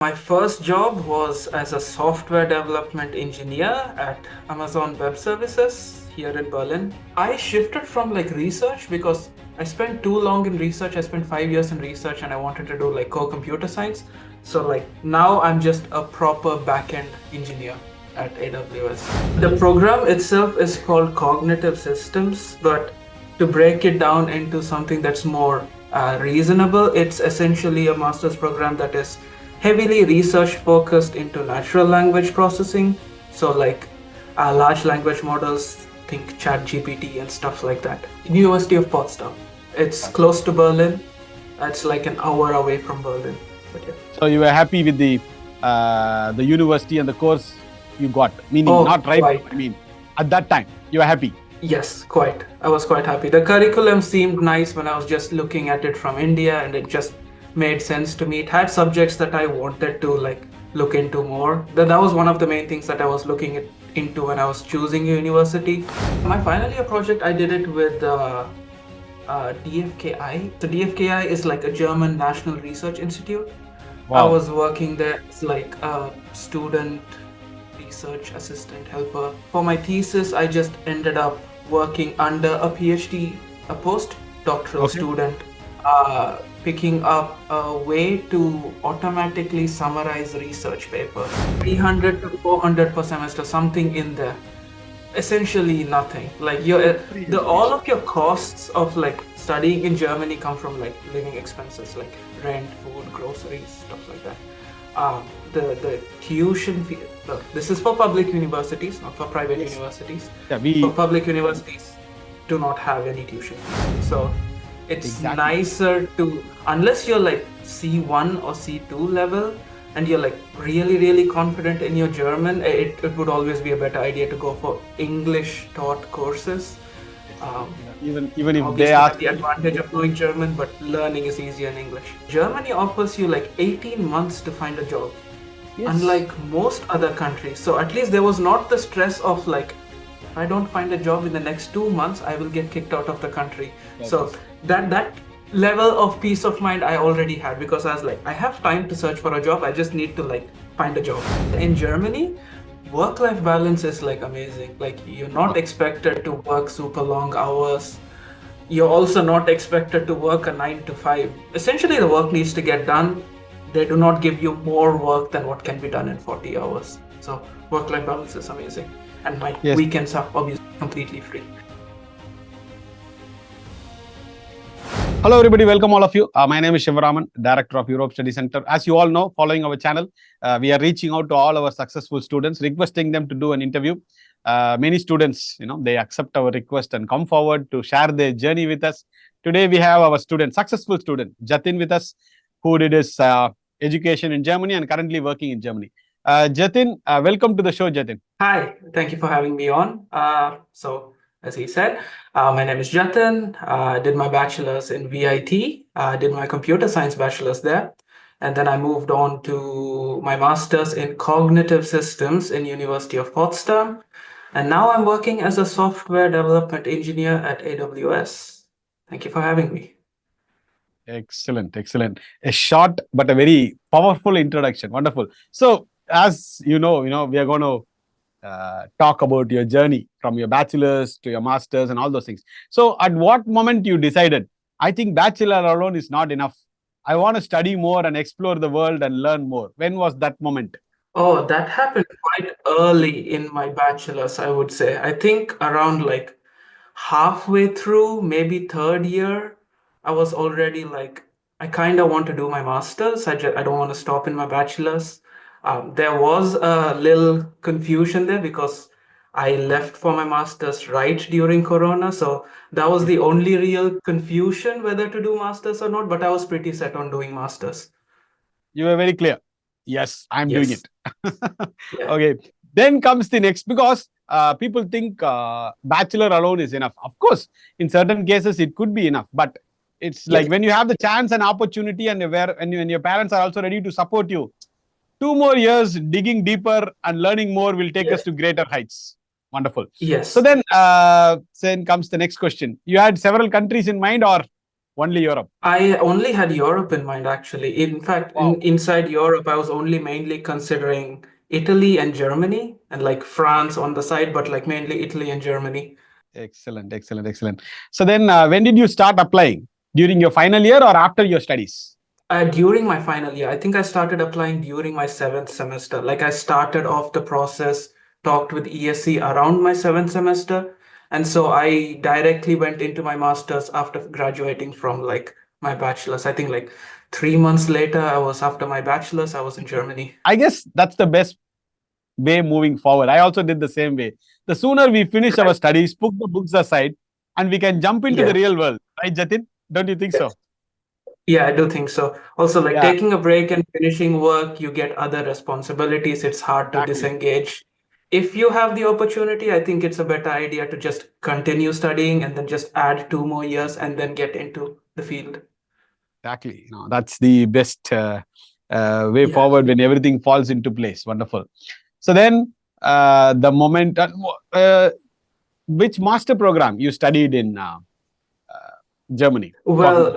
My first job was as a software development engineer at Amazon Web Services here in Berlin. I shifted from like research because I spent too long in research. I spent 5 years in research and I wanted to do like core computer science. So like now I'm just a proper backend engineer at AWS. The program itself is called Cognitive Systems, but to break it down into something that's more reasonable, it's essentially a master's program that is heavily research focused into natural language processing. So like large language models, think chat GPT and stuff like that. University of Potsdam. It's close to Berlin. It's like an hour away from Berlin. But yeah. So you were happy with the university and the course you got, meaning not right. Quite. I mean, at that time you were happy. Yes, quite. I was quite happy. The curriculum seemed nice when I was just looking at it from India, and it just made sense to me. It had subjects that I wanted to like look into more. That was one of the main things that I was looking into when I was choosing a university. My final year project, I did it with DFKI. So DFKI is like a German National Research Institute. Wow. I was working there as like a student research assistant helper. For my thesis, I just ended up working under a PhD, a postdoctoral student, picking up a way to automatically summarize research papers. 300 to 400 per semester, something in there. Essentially nothing. Like all of your costs of like studying in Germany come from like living expenses, like rent, food, groceries, stuff like that. The tuition fee. Look, this is for public universities, not for private universities. Yeah, For public universities, do not have any tuition fees. So it's nicer to, unless you're like C1 or C2 level, and you're like really confident in your German, it would always be a better idea to go for English taught courses. Even if they are the advantage of knowing German, but learning is easier in English. Germany offers you like 18 months to find a job, unlike most other countries. So at least there was not the stress of like, if I don't find a job in the next 2 months, I will get kicked out of the country. So that level of peace of mind I already had, because I was like, I have time to search for a job. I just need to like find a job. In Germany, work-life balance is like amazing. Like you're not expected to work super long hours. You're also not expected to work a 9 to 5. Essentially, the work needs to get done. They do not give you more work than what can be done in 40 hours. So work-life balance is amazing. And my weekends are obviously completely free. Hello everybody, welcome all of you. My name is Shivaraman, Director of Europe Study Center. As you all know, following our channel, we are reaching out to all our successful students, requesting them to do an interview. Many students, they accept our request and come forward to share their journey with us. Today we have our successful student, Jatin with us, who did his education in Germany and currently working in Germany. Jatin, welcome to the show, Jatin. Hi, thank you for having me on. As he said, my name is Jatin. I did my bachelor's in VIT. I did my computer science bachelor's there. And then I moved on to my master's in cognitive systems in University of Potsdam. And now I'm working as a software development engineer at AWS. Thank you for having me. Excellent. A short but a very powerful introduction. Wonderful. So, as you know, we are going to talk about your journey from your bachelor's to your master's and all those things. So at what moment you decided, I think bachelor alone is not enough. I want to study more and explore the world and learn more. When was that moment? Oh, that happened quite early in my bachelor's, I would say. I think around like halfway through, maybe third year, I was already like, I kind of want to do my master's. I don't want to stop in my bachelor's. There was a little confusion there because I left for my master's right during Corona. So that was the only real confusion whether to do master's or not. But I was pretty set on doing master's. You were very clear. Yes, I'm doing it. Yeah. Okay. Then comes the next, because people think bachelor alone is enough. Of course, in certain cases, it could be enough. But it's like when you have the chance and opportunity and when your parents are also ready to support you, 2 more years digging deeper and learning more will take us to greater heights. Wonderful. Yes. So then comes the next question. You had several countries in mind, or Only Europe. I only had Europe in mind, actually. In fact, Wow. inside Europe, I was only mainly considering Italy and Germany and like France on the side, but like mainly Italy and Germany. Excellent, excellent, excellent. So then, when did you start applying? During your final year or after your studies? During my final year, I think I started applying during my seventh semester. Like I started off the process, talked with ESC around my seventh semester. And so I directly went into my master's after graduating from like my bachelor's. I think like 3 months later, after my bachelor's, I was in Germany. I guess that's the best way moving forward. I also did the same way. The sooner we finish our Right. studies, put the books aside, and we can jump into the Yeah. real world, right, Jatin? Don't you think so? Yeah, I do think so. Also, like Yeah, taking a break and finishing work, you get other responsibilities. It's hard to exactly. disengage. If you have the opportunity, I think it's a better idea to just continue studying and then just add 2 more years and then get into the field. Exactly. That's the best way Yeah. forward when everything falls into place. Wonderful. So then, the moment, which master program you studied in Germany? Well,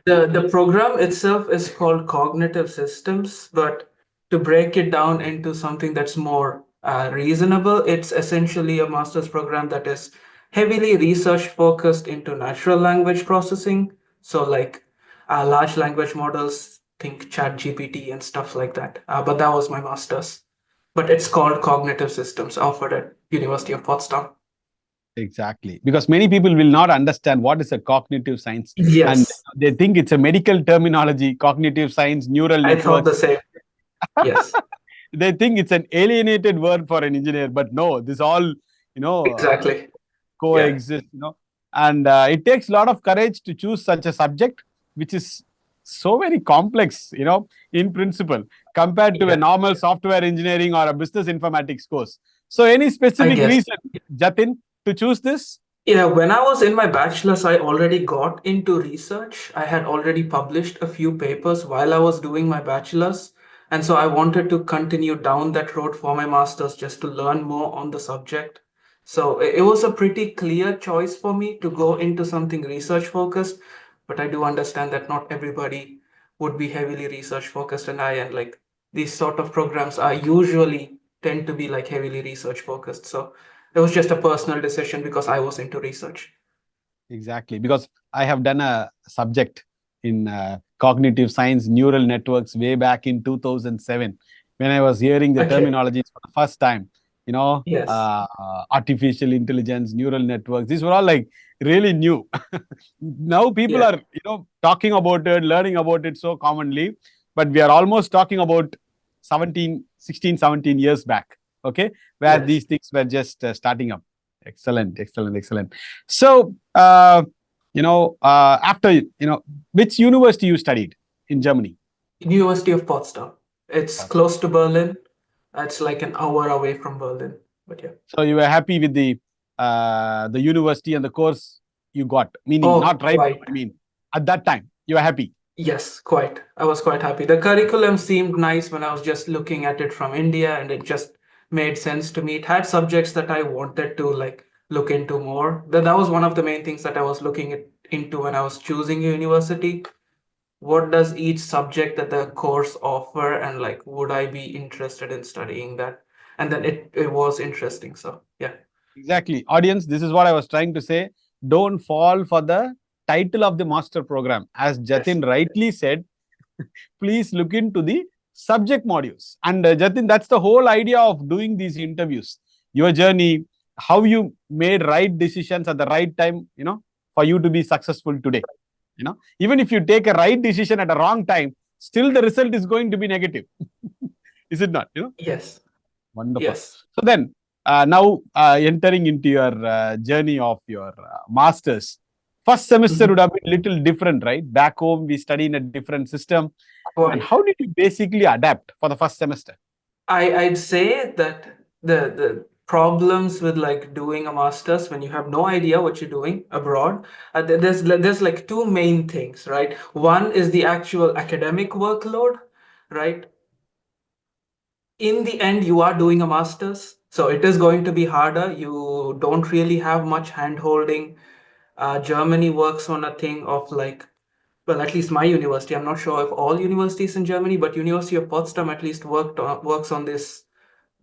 the program itself is called cognitive systems, but to break it down into something that's more reasonable, it's essentially a master's program that is heavily research focused into natural language processing. So, like large language models, think Chat GPT and stuff like that. But that was my master's. But it's called cognitive systems, offered at University of Potsdam. Exactly, because many people will not understand what is a cognitive science, and Yes, they think it's a medical terminology, cognitive science, neural I thought the networks. same. Yes, They think it's an alienated word for an engineer, but no, this all exactly. Yeah, coexist. And it takes a lot of courage to choose such a subject, which is so very complex. In principle, compared to a yeah. normal software engineering or a business informatics course. So, any I specific guess. reason, Jatin, to choose this? Yeah, when I was in my bachelor's, I already got into research. I had already published a few papers while I was doing my bachelor's. And so I wanted to continue down that road for my master's just to learn more on the subject. So it was a pretty clear choice for me to go into something research focused. But I do understand that not everybody would be heavily research focused. And like these sort of programs are usually tend to be like heavily research focused. So it was just a personal decision because I was into research. Exactly, because I have done a subject in cognitive science, neural networks, way back in 2007 when I was hearing the Okay. terminologies for the first time. Yes. Artificial intelligence, neural networks. These were all like really new. Now people Yeah. are talking about it, learning about it so commonly, but we are almost talking about 16, 17 years back. Okay, where Yes. these things were just starting up. Excellent, excellent, excellent. So, after, which university you studied in Germany? University of Potsdam. It's Potsdam. close to Berlin. It's like an hour away from Berlin. But yeah. So you were happy with the university and the course you got, meaning Oh, not right now. quite. I mean, at that time you were happy. Yes, quite. I was quite happy. The curriculum seemed nice when I was just looking at it from India, and it just made sense to me. It had subjects that I wanted to like look into more. That was one of the main things that I was into when I was choosing a university. What does each subject that the course offer, and like would I be interested in studying that? And then it was interesting. So yeah. Exactly. Audience, this is what I was trying to say. Don't fall for the title of the master program. As Yes. Jatin rightly said, please look into the subject modules. And Jatin, that's the whole idea of doing these interviews. Your journey, how you made right decisions at the right time, for you to be successful today. Even if you take a right decision at a wrong time, still the result is going to be negative. Is it not? Yes. Wonderful. Yes. So then, now entering into your journey of your masters, first semester Mhm. would have been a little different, right? Back home, we study in a different system. And Quite. how did you basically adapt for the first semester? I'd say that the problems with like doing a master's when you have no idea what you're doing abroad, there's like two main things, right? One is the actual academic workload, right? In the end, you are doing a master's, so it is going to be harder. You don't really have much hand holding Germany works on a thing of like, well, at least my university. I'm not sure if all universities in Germany, but University of Potsdam at least works on this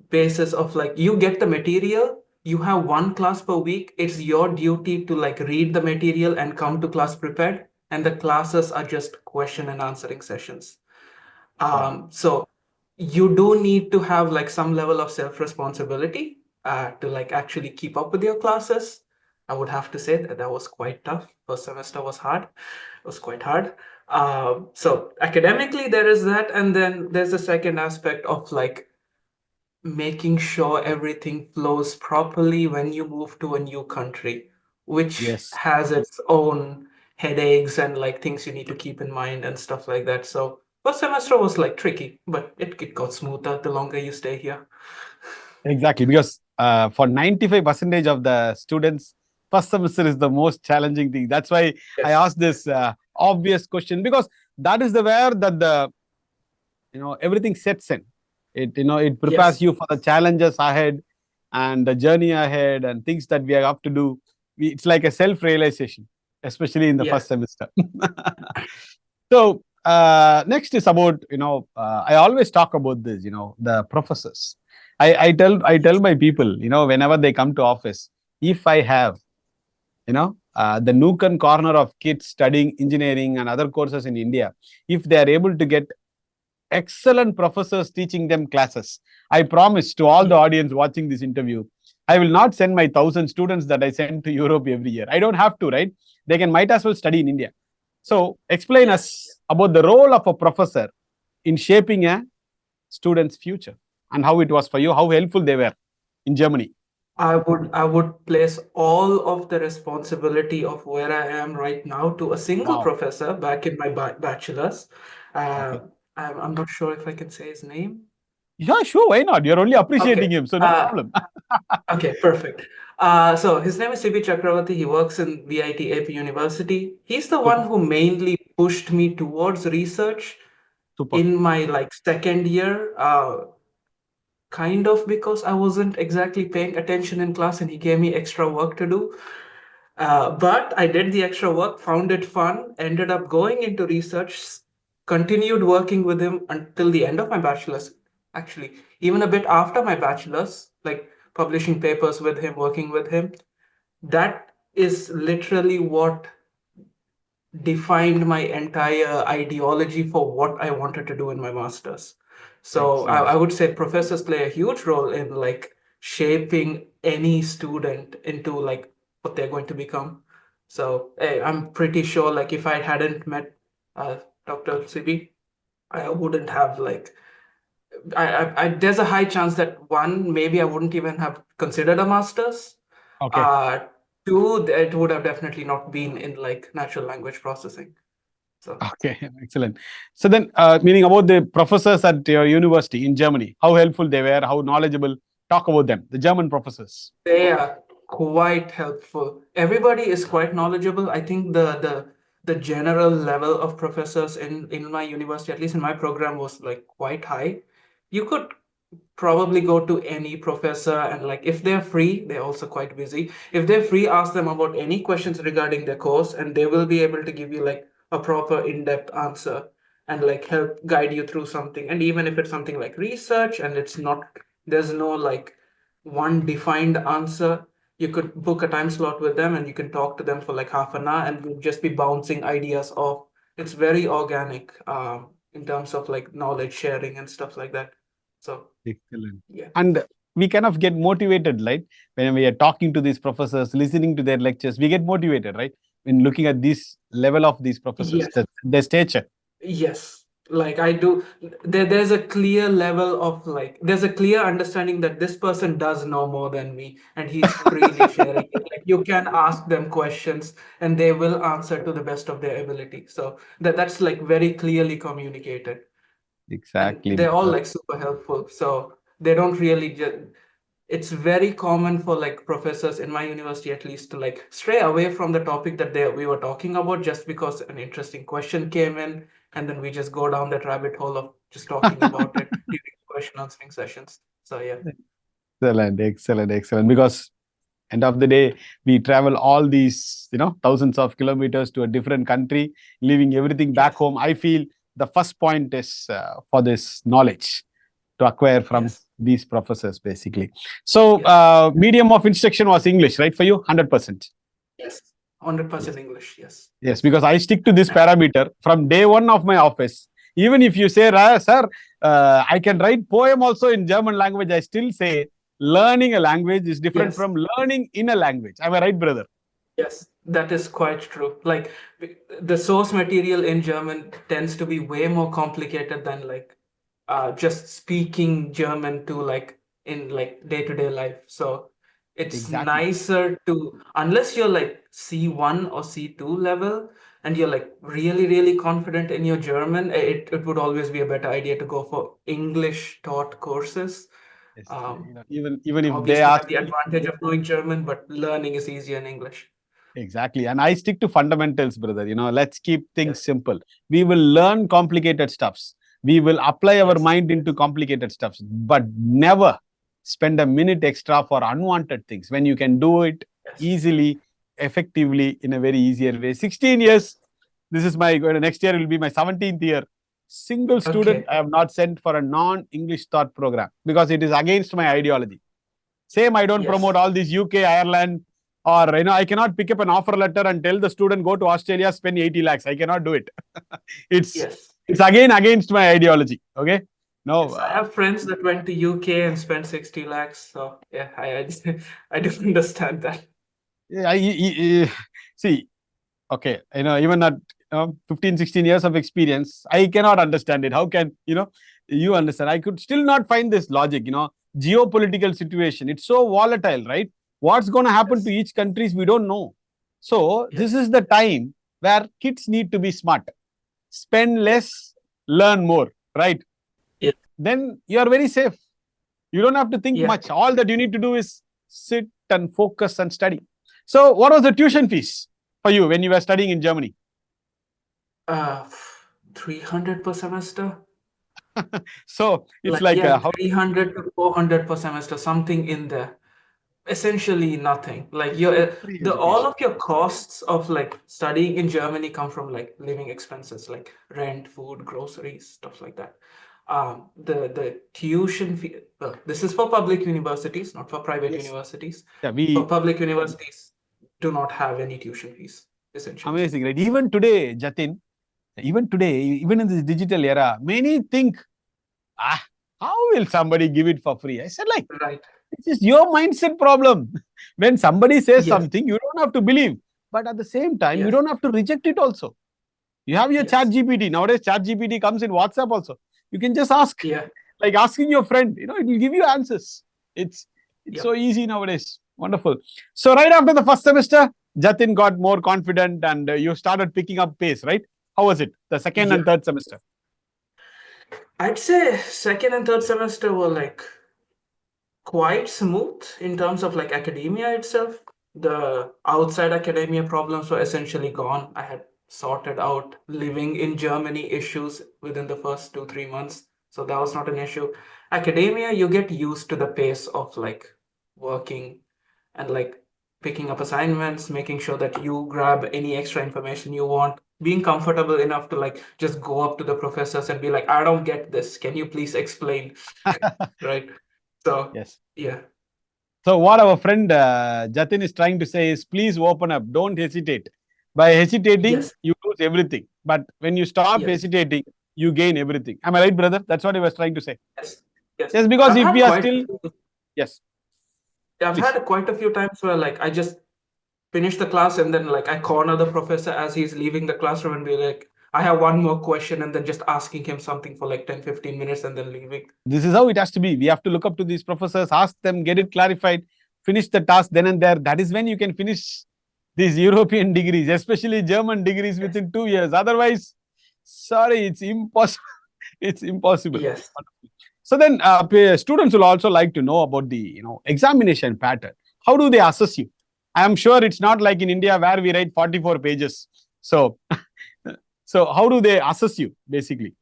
basis of like you get the material, you have one class per week. It's your duty to like read the material and come to class prepared, and the classes are just question and answering sessions. Wow. So you do need to have like some level of self-responsibility to like actually keep up with your classes. I would have to say that that was quite tough. First semester was hard. It was quite hard. So academically there is that, and then there's the second aspect of like making sure everything flows properly when you move to a new country, which Yes. has its own headaches and like things you need to keep in mind and stuff like that. So first semester was like tricky, but it got smoother the longer you stay here. Exactly, because for 95% of the students, first semester is the most challenging thing. That's why I Yes. asked this obvious question, because that is the where that the everything sets in. It prepares Yes. you for the challenges ahead and the journey ahead and things that we have to do. It's like a self realization, especially in the Yeah. first semester. So next is about I always talk about this, the professors. I tell my people, whenever they come to office, if I have the nook and corner of kids studying engineering and other courses in India, if they are able to get excellent professors teaching them classes, I promise to all the Yeah. audience watching this interview, I will not send my 1,000 students that I send to Europe every year. I don't have to, right? They can might as well study in India. So explain Yes. us about the role of a professor in shaping a student's future and how it was for you, how helpful they were in Germany. I would place all of the responsibility of where I am right now to a single Wow. professor back in my bachelor's. Uh, Okay. I'm not sure if I can say his name. Yeah, sure. Why not? You're only Okay. appreciating him, so no problem. Okay, perfect. So his name is CB Chakravarti. He works in VIT AP University. He's the one Super. who mainly pushed me towards research Super. in my like second year. Kind of because I wasn't exactly paying attention in class and he gave me extra work to do. But I did the extra work, found it fun, ended up going into research, continued working with him until the end of my bachelor's. Actually, even a bit after my bachelor's, like publishing papers with him, working with him. That is literally what defined my entire ideology for what I wanted to do in my master's. So I Excellent. would say professors play a huge role in like shaping any student into like what they're going to become. So hey, I'm pretty sure like if I hadn't met Dr. Sibi, I wouldn't have like there's a high chance that one, maybe I wouldn't even have considered a master's. Okay. Uh, Two, it would have definitely not been in like natural language processing. So Okay, excellent. So then, meaning about the professors at your university in Germany, how helpful they were, how knowledgeable. Talk about them, the German professors. they are quite helpful. Everybody is quite knowledgeable. I think the general level of professors in my university, at least in my program, was like quite high. You could probably go to any professor and like if they're free, they're also quite busy. If they're free, ask them about any questions regarding their course, and they will be able to give you like a proper in-depth answer and like help guide you through something. And even if it's something like research and it's not, there's no like one defined answer, you could book a time slot with them and you can talk to them for like half an hour and you'll just be bouncing ideas off. It's very organic in terms of like knowledge sharing and stuff like that. So Excellent. yeah. And we kind of get motivated, right? When we are talking to these professors, listening to their lectures, we get motivated, right? When looking at this level of these professors, Yes. their stature. Yes. Like I do, there's a clear level of like, there's a clear understanding that this person does know more than me and he's freely sharing it. Like you can ask them questions and they will answer to the best of their ability. So that's like very clearly communicated. And Exactly. they're all like super helpful. So they don't really just, it's very common for like professors in my university at least to like stray away from the topic that we were talking about just because an interesting question came in and then we just go down that rabbit hole of just talking about it during question answering sessions. So yeah. Excellent, excellent, excellent. Because End of the day, we travel all these, thousands of kilometers to a different country, leaving everything back Yes. home. I feel the first point is for this knowledge to acquire from Yes. these professors, basically. So, Yes. medium of instruction was English, right? For you, 100%. Yes. 100% Yes. English. Yes. Yes, because I stick to this And parameter from day one of my office. Even if you say, sir, I can write poem also in German language, I still say learning a language is different yes. from learning in a language. Am I right, brother? Yes, that is quite true. Like the source material in German tends to be way more complicated than like just speaking German to like in like day-to-day life. So it's Exactly. nicer to, unless you're like C1 or C2 level and you're like really, really confident in your German, it would always be a better idea to go for English taught courses. Yes. Um, Even if they Obviously ask have the me, advantage of knowing German, but learning is easier in English. exactly. And I stick to fundamentals, brother. Let's keep things Yes. simple. We will learn complicated stuffs. We will apply our Yes. mind into complicated stuffs, but never spend a minute extra for unwanted things when you can do it Yes. easily, effectively, in a very easier way. 16 years. This is my next year will be my 17th year. Single student Okay. I have not sent for a non-English thought program because it is against my ideology. Same, I don't Yes. promote all these UK, Ireland, or I cannot pick up an offer letter and tell the student go to Australia, spend 80 lakhs. I cannot do it. it's Yes. it's again against my ideology. Okay. No, Yes. I have friends that went to UK and spent 60 lakhs. So yeah, I do understand that. see, okay, even at 15, 16 years of experience, I cannot understand it. How can, you understand? I could still not find this logic, geopolitical situation. It's so volatile, right? What's going to happen to Yes. each country, we don't know. So this Yes. is the time where kids need to be smart. Spend Yes. less, learn more, right? Yes. Then you are very safe. You don't have to think Yeah. much. All that you need to do is sit and focus and study. So what was the Yeah. tuition fees for you when you were studying in Germany? Uh, 300 per semester. So it's Like like yeah, how 300 to 400 per semester, something in there. Essentially nothing. Like your free the all education. of your costs of like studying in Germany come from like living expenses like rent, food, groceries, stuff like that. The tuition fee. Well, this is for public universities, not for private Yes. universities. Yeah, For we public universities, do not have any tuition fees, essentially. amazing, right? Even today, Jatin, even today, even in this digital era, many think, ah, how will somebody give it for free? I said, like, Right. this is your mindset problem. When somebody says Yes. something, you don't have to believe. But at the same time, you Yes. don't have to reject it also. You have your chat Yes. GPT. Nowadays, chat GPT comes in WhatsApp also. You can just ask, Yeah. like asking your friend, it will give you answers. It's it's so Yep. easy nowadays. Wonderful. So right after the first semester, Jatin got more confident and you started picking up pace, right? How was it? The second Yeah. and third semester? I'd say second and third semester were like quite smooth in terms of like academia itself. The outside academia problems were essentially gone. I had sorted out living in Germany issues within the first 2, 3 months. So that was not an issue. Academia, you get used to the pace of like working and like picking up assignments, making sure that you grab any extra information you want, being comfortable enough to like just go up to the professors and be like, I don't get this. Can you please explain? Right. So Yes. yeah. So what our friend Jatin is trying to say is, please open up. Don't hesitate. By hesitating, Yes. you lose everything. But when you stop Yes. hesitating, you gain everything. Am I right, brother? That's what he was trying to say. Yes. Yes. Yes, because I've if had we are quite still, yes, I've please. had quite a few times where like I just finish the class and then like I corner the professor as he's leaving the classroom and be like, I have one more question, and then just asking him something for like 10, 15 minutes and then leaving. This is how it has to be. We have to look up to these professors, ask them, get it clarified, finish the task then and there. That is when you can finish these European degrees, especially German degrees, Yes. within 2 years. Otherwise, sorry, it's impossible. It's impossible. Yes. So then, students will also like to know about the examination pattern. How do they assess you? I am sure it's not like in India where we write 44 pages. So, so how do they assess you basically?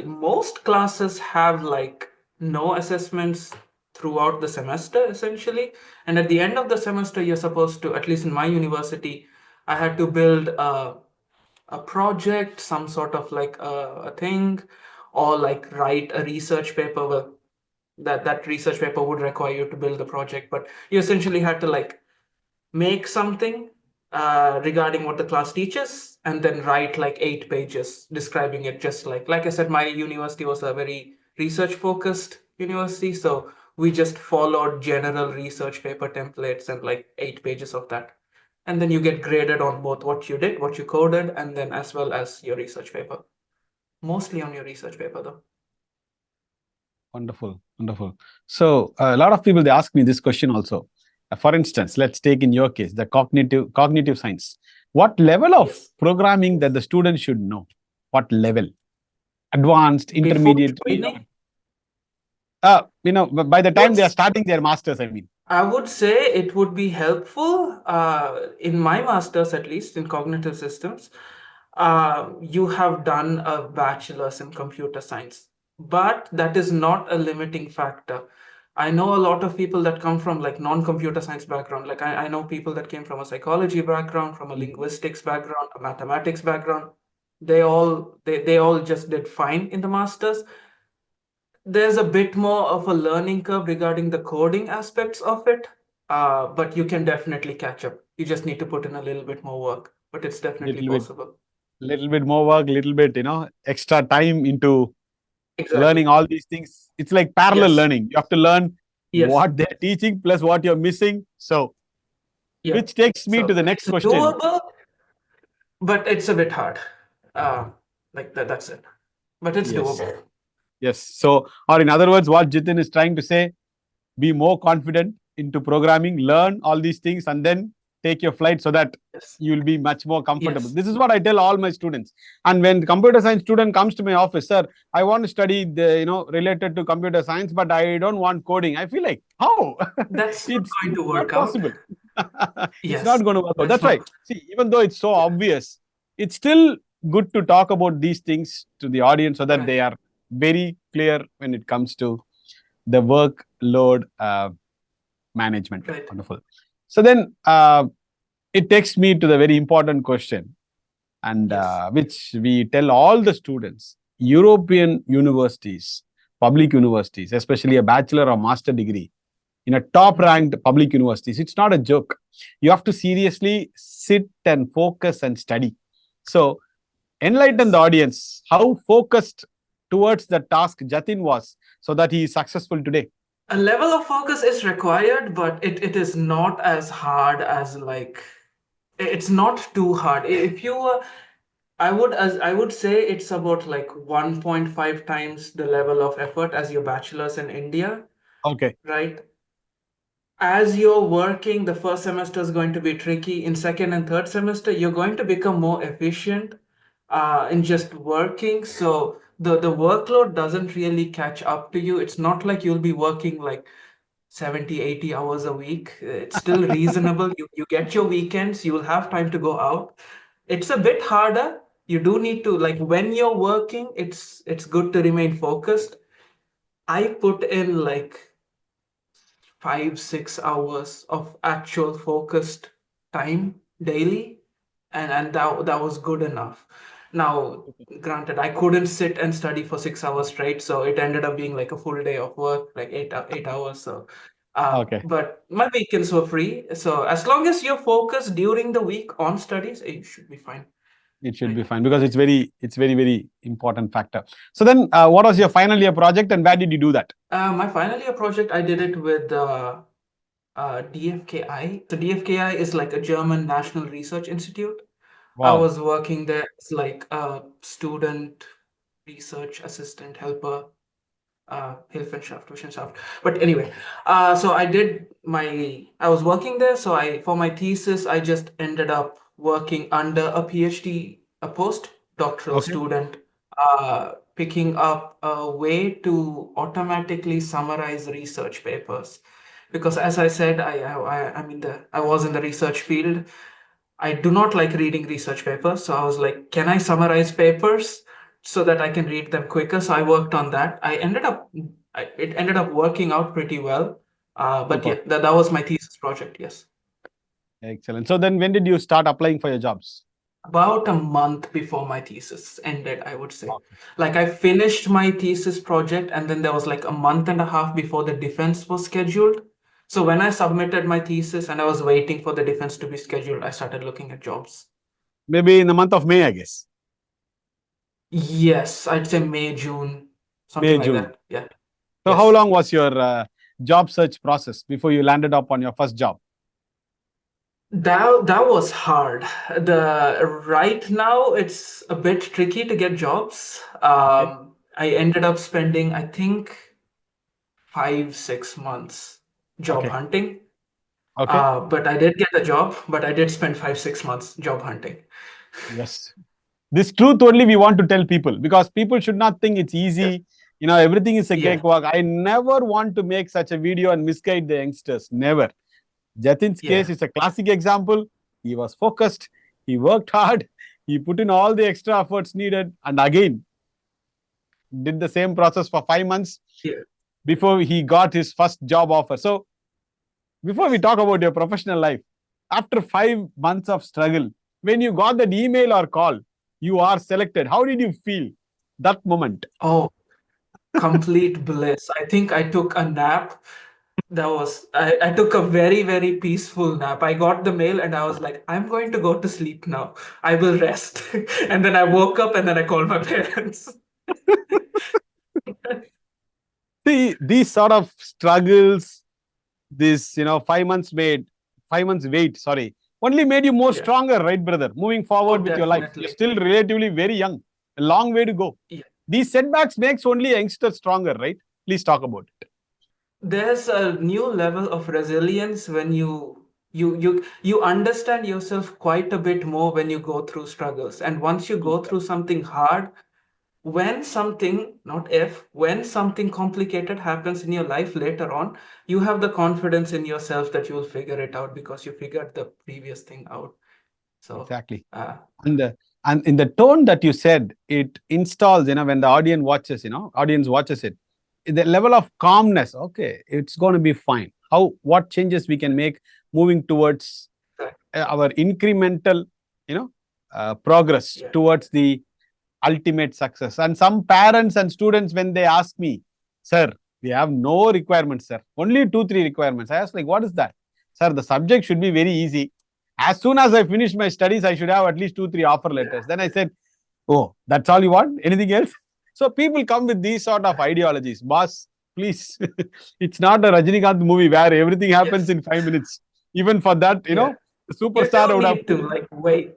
Most classes have like no assessments throughout the semester essentially. And at the end of the semester, you're supposed to, at least in my university, I had to build a project, some sort of like a thing, or like write a research paper. Well, that research paper would require you to build the project, but you essentially had to like make something regarding what the class teaches and then write like 8 pages describing it, just like I said, my university was a very research focused university, so we just followed general research paper templates and like 8 pages of that, and then you get graded on both what you did, what you coded, and then as well as your research paper, mostly on your research paper though. Wonderful, wonderful. So a lot of people, they ask me this question also. For instance, let's take in your case the cognitive science. What level of Yes. programming that the student should know? What level? Advanced, Before intermediate? joining, By the time they are what's starting their masters, I mean. I would say it would be helpful in my master's, at least in cognitive systems. You have done a bachelor's in computer science, but that is not a limiting factor. I know a lot of people that come from like non-computer science background. Like I know people that came from a psychology background, from a linguistics background, a mathematics background. They all just did fine in the masters. There's a bit more of a learning curve regarding the coding aspects of it, but you can definitely catch up. You just need to put in a little bit more work, but it's definitely Little bit, possible. little bit more work, little bit, extra time into learning Exactly. all these things. It's like parallel Yes. learning. You have to learn Yes. what they're teaching plus what you're missing. So, Yeah. which takes me to So the next it's question. doable, but it's a bit hard. Uh, like that. That's it. But it's Yes. doable. Yes. So, or in other words, what Jitin is trying to say, be more confident into programming, learn all these things, and then take your flight so that Yes. you will be much more comfortable. Yes. This is what I tell all my students. And when the computer science student comes to my office, sir, I want to study the, related to computer science, but I don't want coding. I feel like, how? That's not it's going to not work out. possible. It's not Yes. going to work out. That's That's why, not. see, even though it's so obvious, it's still good to talk about these things to the audience so that Right. they are very clear when it comes to the workload management. Right. Wonderful. So then it takes me to the very important question, and Yes. which we tell all the students. European universities, public universities, especially a bachelor or master degree in a top ranked public universities, it's not a joke. You have to seriously sit and focus and study. So enlighten the Yes. audience how focused towards the task Jatin was so that he is successful today. A level of focus is required, but it is not as hard as like it's not too hard. If you I would say it's about like 1.5 times the level of effort as your bachelor's in India, Okay. right? As you're working, the first semester is going to be tricky. In second and third semester, you're going to become more efficient in just working. So the workload doesn't really catch up to you. It's not like you'll be working like 70, 80 hours a week. It's still reasonable. You get your weekends, you will have time to go out. It's a bit harder. You do need to like when you're working, it's good to remain focused. I put in like 5, 6 hours of actual focused time daily, and that was good enough. Now, granted, I couldn't sit and study for 6 hours straight, so it ended up being like a full day of work, like 8 hours. So, Okay. but my weekends were free. So as long as you're focused during the week on studies, you should be fine. It should Right. be fine because it's very important factor. So then, what was your final year project and where did you do that? My final year project, I did it with DFKI. So DFKI is like a German National Research Institute. I Wow. was working there as like a student research assistant helper, Hilfenschaft, Wissenschaft. But anyway, so I was working there. So for my thesis, I just ended up working under a PhD, a postdoctoral Okay. student, picking up a way to automatically summarize research papers. Because as I said, I was in the research field. I do not like reading research papers. So I was like, can I summarize papers so that I can read them quicker? So I worked on that. I ended up it ended up working out pretty well. But Super. yeah, that was my thesis project. Yes. Excellent. So then when did you start applying for your jobs? About a month before my thesis ended, I would say. Okay. Like I finished my thesis project, and then there was like a month and a half before the defense was scheduled. So when I submitted my thesis and I was waiting for the defense to be scheduled, I started looking at jobs. Maybe in the month of May, I guess. Yes, I'd say May, June, something May, like June. that. Yeah. So how Yes. long was your job search process before you landed up on your first job? That was hard. The right now it's a bit tricky to get jobs. Okay. I ended up spending, I think, 5, 6 months job Okay. hunting. Okay. But I did get a job, but I did spend 5, 6 months job hunting. Yes. This truth only we want to tell people, because people should not think it's Yes. easy. Everything is a Yeah. cakewalk. I never want to make such a video and misguide the youngsters. Never. Jatin's Yeah. case is a classic example. He was focused. He worked hard. He put in all the extra efforts needed, and again did the same process for 5 months Yeah. before he got his first job offer. So before we Yes. talk about your professional life, after 5 months of struggle, when you got that email or call, you are selected. How did you feel that moment? Oh, complete bliss. I think I took a nap. I took a very, very peaceful nap. I got the mail and I was like, I'm going to go to sleep now. I will rest. And then I woke up and then I called my parents. See, these sort of struggles, this 5 months made 5 months wait, sorry, only made you more Yeah. stronger, right, brother? Moving Oh, forward with your life. You're definitely. still relatively very young, a long way to go. Yeah. These setbacks makes only youngsters stronger, right? Please talk about it. There's a new level of resilience when you understand yourself quite a bit more when you go through struggles. And once you go through something hard, when something complicated happens in your life later on, you have the confidence in yourself that you will figure it out because you figured the previous thing out. So, Exactly. uh, And in the tone that you said, it installs, when the audience watches it, the level of calmness. Okay, it's going to be fine. What changes we can make moving towards our incremental, progress yeah, towards the ultimate success. And some parents and students, when they ask me, sir, we have no requirements, sir, only 2 3 requirements. I ask, like, what is that? Sir, the subject should be very easy. As soon as I finish my studies, I should have at least 2 3 offer yeah, letters. Then I said, oh, that's all you want? Anything else? So people come with these sort of ideologies. Boss, please, it's not a Rajinikanth movie where everything happens yes, in 5 minutes. Even for that, yeah. the You superstar do would have need to put, like wait.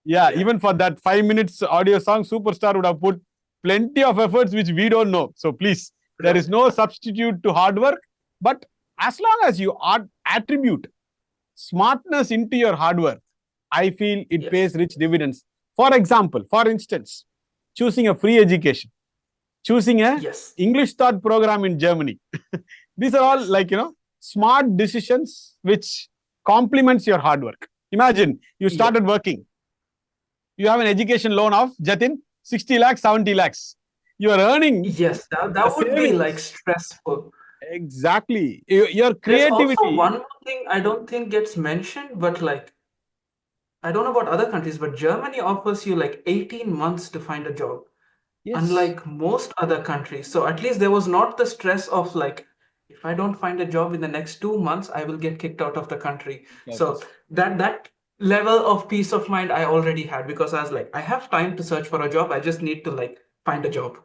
yeah, Yeah, even for that 5 minutes audio song, superstar would have put plenty of efforts which we don't know. So please, there is right. no substitute to hard work. But as long as you attribute smartness into your hard work, I feel it pays Yes, rich dividends. For instance, choosing a free education, choosing a yes, English thought program in Germany. These are all, yes, like, smart decisions which complements your hard work. Imagine you yeah, started working, you have an education loan of Jatin 60 lakhs, 70 lakhs. You are earning yes. a That would be like savings. stressful. Exactly. Your There's also creativity. one more thing I don't think gets mentioned, but like I don't know about other countries, but Germany offers you like 18 months to find a job, Yes. unlike most other countries. So at least there was not the stress of like, if I don't find a job in the next 2 months, I will get kicked out of the country. So that level of peace of mind I already had because I was like, I have time to search for a job. I just need to like find a job.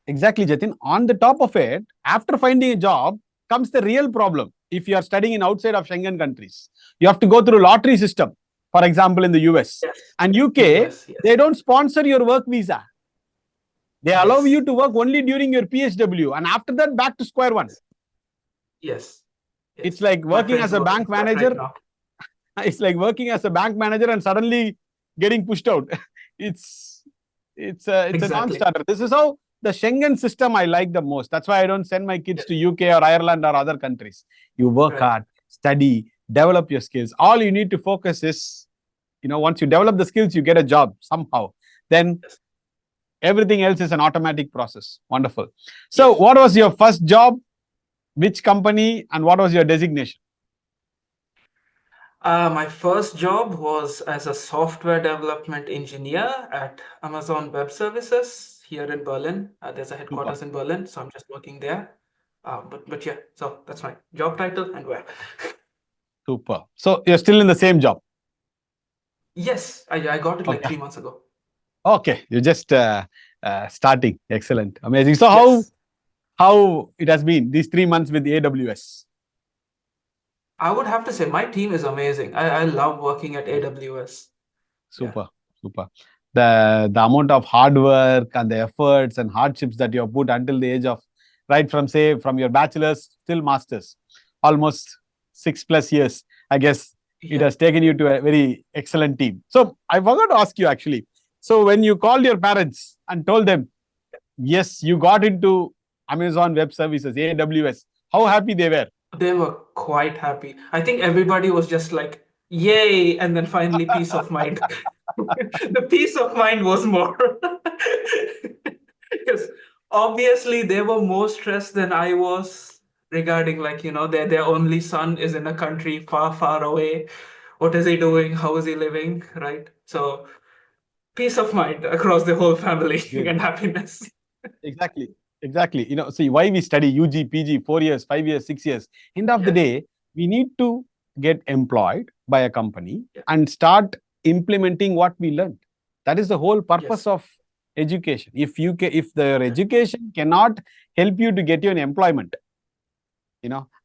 Exactly, Jatin. On the top of it, after finding a job comes the real problem. If you are studying in outside of Schengen countries, you have to go through lottery system. For example, in the US Yes. and In UK, US, yes. they don't sponsor your work visa. They allow you Yes. to work only during your PSW, and after that, back to square one. Yes. It's Yes. like My working friend's as a going bank through that right manager. now. It's like working as a bank manager and suddenly getting pushed out. it's it's a Exactly. non-starter. This is how the Schengen system I like the most. That's why I don't send my kids Yes. to UK or Ireland or other countries. You work Right. hard, study, develop your skills. All you need to focus is, once you develop the skills, you get a job somehow. Then Yes. Everything else is an automatic process. Wonderful. So, Yes. what was your first job? Which company and what was your designation? My first job was as a software development engineer at Amazon Web Services here in Berlin. There's a Super, headquarters in Berlin, so I'm just working there. But yeah, so that's my job title and where. super. So, you're still in the same job. Yes, I got it like Okay. 3 months ago. Okay. You're just starting. Excellent. Amazing. So, Yes, how it has been these 3 months with AWS? I would have to say my team is amazing. I love working at AWS. Yeah. Super, super. The amount of hard work and the efforts and hardships that you have put until the age of, right from say from your bachelor's till masters, almost 6+ years. I guess it Yeah. has taken you to a very excellent team. So I forgot to ask you actually. So when you called your parents and told them, yes, you got into Amazon Web Services, AWS, how happy they were? They were quite happy. I think everybody was just like, yay, and then finally peace of mind. The peace of mind was more. Because obviously they were more stressed than I was regarding like, their only son is in a country far, far away. What is he doing? How is he living? Right? So peace of mind across the whole family Good. and happiness. Exactly. Exactly. See why we study UG, PG, 4 years, 5 years, 6 years. End of the Yes. day, we need to get employed by a company Yeah. and start implementing what we learned. That is the whole purpose Yes. of education. If the Yeah. education cannot help you to get you an employment,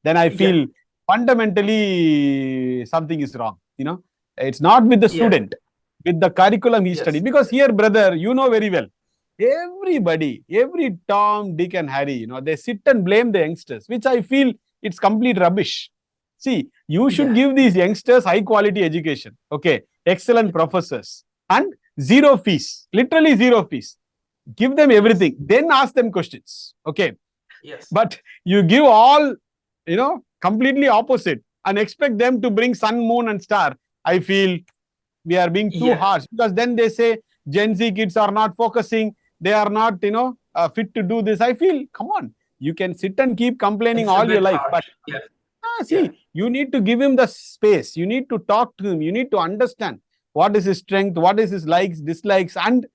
then I Yeah. feel fundamentally something is wrong. It's not with the Yeah. student, with the curriculum he studied. Yes. Because here, brother, you know very well, everybody, every Tom, Dick, and Harry, they sit and blame the youngsters, which I feel it's complete rubbish. See, you should Yeah. give these youngsters high quality education, okay, excellent professors, and zero fees, literally zero fees. Give them Yes. everything, then ask them questions, okay. Yes. But you give all, completely opposite and expect them to bring sun, moon, and star. I feel we are being too Yeah. harsh, because then they say Gen Z kids are not focusing, they are not, fit to do this. I feel, come on, you can sit and keep complaining It's a all your bit life, but harsh. Yeah. Yeah. see, you need to give him the space. You need to talk to him. You need to understand what is his strength, what is his likes, dislikes, and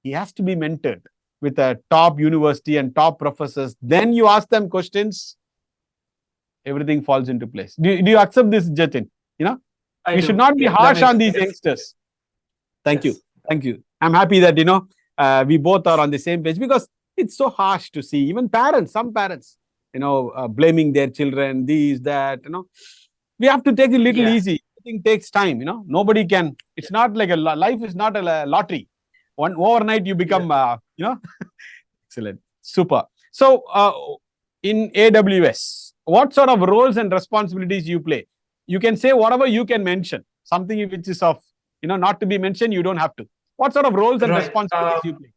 he has to be mentored with a top university and top professors. Then you ask them questions, everything falls into place. Do you accept this, Jatin? You know, I we should do. not be Yeah. That harsh makes on these sense. youngsters. Thank you. Yes. Thank you. I'm happy that, we both are on the same page, because it's so harsh to see even parents, some parents, blaming their children, these, that, we have to take it a little Yeah. easy. Everything takes time, nobody can, Yeah. it's not like life is not a lottery. One overnight you Yeah. become, excellent. Super. So, in AWS, what sort of roles and responsibilities you play? You can say whatever you can mention. Something which is of, not to be mentioned, you don't have to. What sort of roles and Right. responsibilities you play?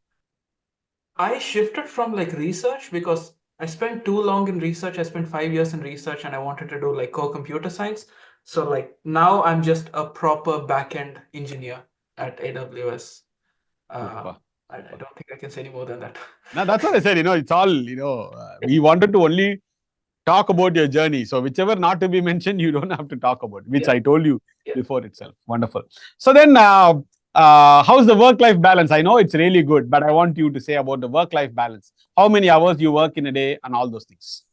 I shifted from like research because I spent too long in research. I spent 5 years in research and I wanted to do like core computer science. So like now I'm just a proper backend engineer at AWS. Super. I Super. don't think I can say any more than that. Now, that's what I said, it's all, we wanted to only talk about your journey. So whichever not to be mentioned, you don't have to talk about, which Yeah. I told you Yeah. before itself. Wonderful. So then, how's the work-life balance? I know it's really good, but I want you to say about the work-life balance. How many hours you work in a day and all those things.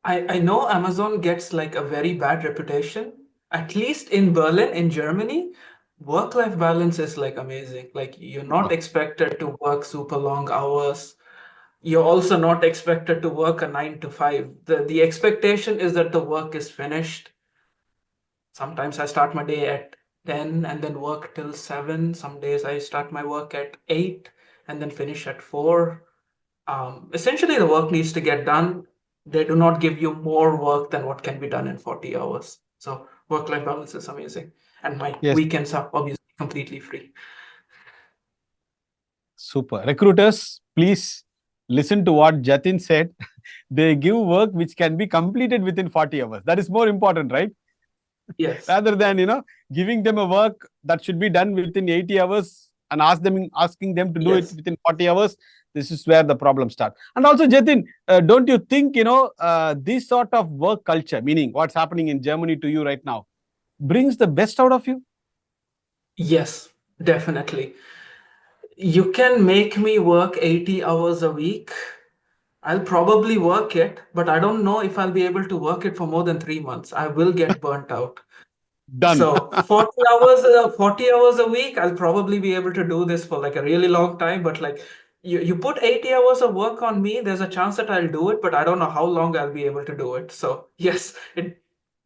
I know Amazon gets like a very bad reputation. At least in Berlin, in Germany, work-life balance is like amazing. Like you're not Super. expected to work super long hours. You're also not expected to work a 9 to 5. The expectation is that the work is finished. Sometimes I start my day at 10 and then work till 7. Some days I start my work at 8 and then finish at 4. Essentially, the work needs to get done. They do not give you more work than what can be done in 40 hours. So work-life balance is amazing. And my Yes. weekends are obviously completely free. Super. Recruiters, please listen to what Jatin said. They give work which can be completed within 40 hours. That is more important, right? Yes. Rather than, giving them a work that should be done within 80 hours. and asking them to do it Yes. within 40 hours, this is where the problem starts. And also, Jatin, don't you think, this sort of work culture, meaning what's happening in Germany to you right now, brings the best out of you? Yes, definitely. You can make me work 80 hours a week. I'll probably work it, but I don't know if I'll be able to work it for more than 3 months. I will get burnt out. Done. So 40 hours a week, I'll probably be able to do this for like a really long time. But like you put 80 hours of work on me, there's a chance that I'll do it, but I don't know how long I'll be able to do it. So yes,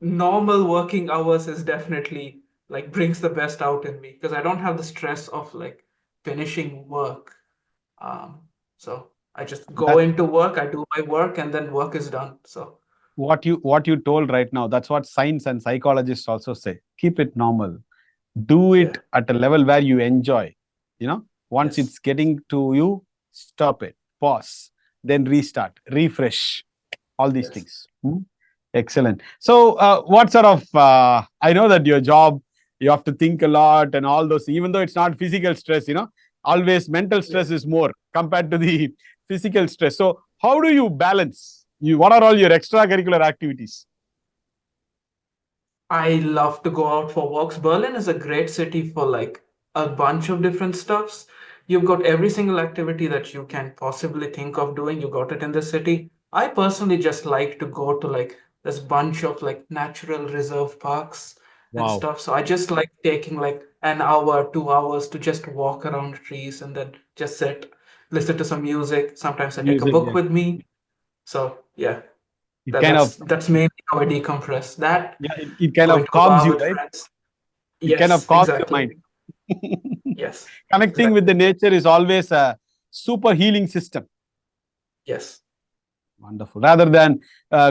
normal working hours is definitely like brings the best out in me because I don't have the stress of like finishing work. Um, so I just go That's into work, I do my work, and then work is done. So what you told right now. That's what science and psychologists also say. Keep it normal. Do yeah, it at a level where you enjoy. Once yes, it's getting to you, stop it, pause, then restart, refresh, all these yes, things. Excellent. So, what sort of, I know that your job, you have to think a lot and all those, even though it's not physical stress, always mental yeah. stress is more compared to the physical stress. So, how do you balance? What are all your extracurricular activities? I love to go out for walks. Berlin is a great city for like a bunch of different stuffs. You've got every single activity that you can possibly think of doing. You got it in the city. I personally just like to go to like this bunch of like natural reserve parks and Wow, stuff. So I just like taking like an hour, 2 hours to just walk around trees and then just sit, listen to some music. Sometimes I take a music, book yeah. with me. So yeah, It that, kind of, that's that's mainly how I decompress. That yeah, it kind going of to a calms bar you, with right? friends. It kind of Yes, calms your exactly. mind. Yes, Connecting with the exactly. nature is always a super healing system. Yes. Wonderful. Rather than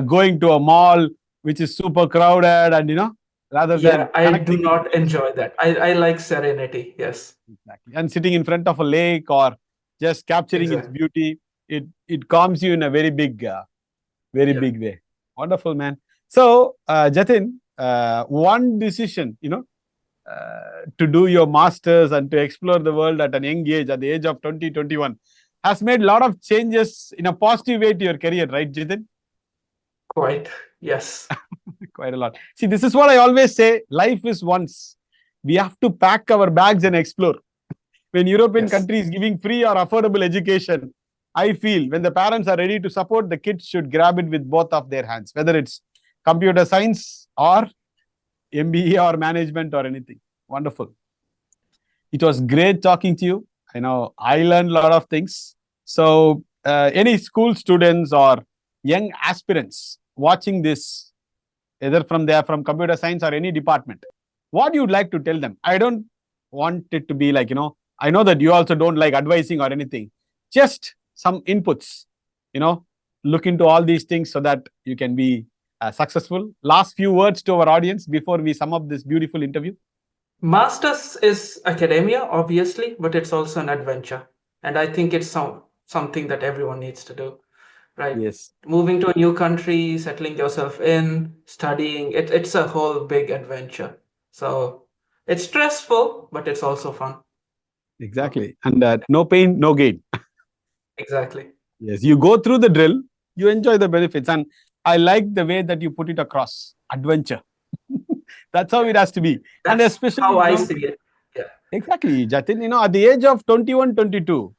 going to a mall which is super crowded, and rather Yeah, than I do connecting with the not nature. enjoy that. I like serenity. Yes, Exactly. And sitting in front of a lake or just capturing its exactly. beauty, it calms you in a very Yeah. big way. Wonderful, man. So, Jatin, one decision, to do your masters and to explore the world at an young age, at the age of 2021, has made a lot of changes in a positive way to your career, right, Jatin? Quite. Yes. Quite a lot. See, this is what I always say: life is once. We have to pack our bags and explore. When European Yes. countries giving free or affordable education, I feel when the parents are ready to support, the kids should grab it with both of their hands, whether it's computer science or MBA or management or anything. Wonderful. It was great talking to you. I learned a lot of things. So, any school students or young aspirants watching this, either from computer science or any department, what you'd like to tell them? I don't want it to be like, I know that you also don't like advising or anything. Just some inputs, you know, look into all these things so that you can be successful. Last few words to our audience before we sum up this beautiful interview. Masters is academia, obviously, but it's also an adventure. And I think it's something that everyone needs to do, right? Yes, Moving to a new country, settling yourself in, studying, it's a whole big adventure. So it's stressful, but it's also fun. So exactly. And no pain, no gain. exactly. Yes, you go through the drill, you enjoy the benefits. And I like the way that you put it across: adventure. That's how Yeah. it has to be. And That's especially, how I see it. Yeah. exactly, Jatin, at the age of 21, 22,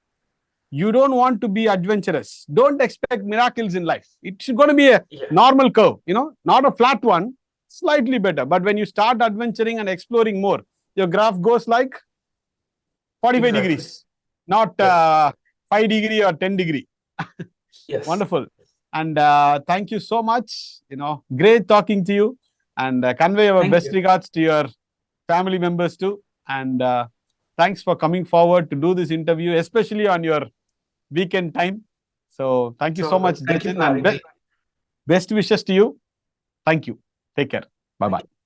you don't want to be adventurous. Don't expect miracles in life. It's going to be a Yeah. normal curve, not a flat one, slightly better. But when you start adventuring and exploring more, your graph goes like 45 Exactly. degrees, not Yeah. 5 degree or 10 degree. Yes. Wonderful. And thank you so much. Great talking to you. And convey our Thank best you. regards to your family members too. And thanks for coming forward to do this interview, especially on your weekend time. So thank It's you all so good. much, Thank you Jatin, for and having me. best wishes to you. Thank you. Take care. Bye Thank bye. you.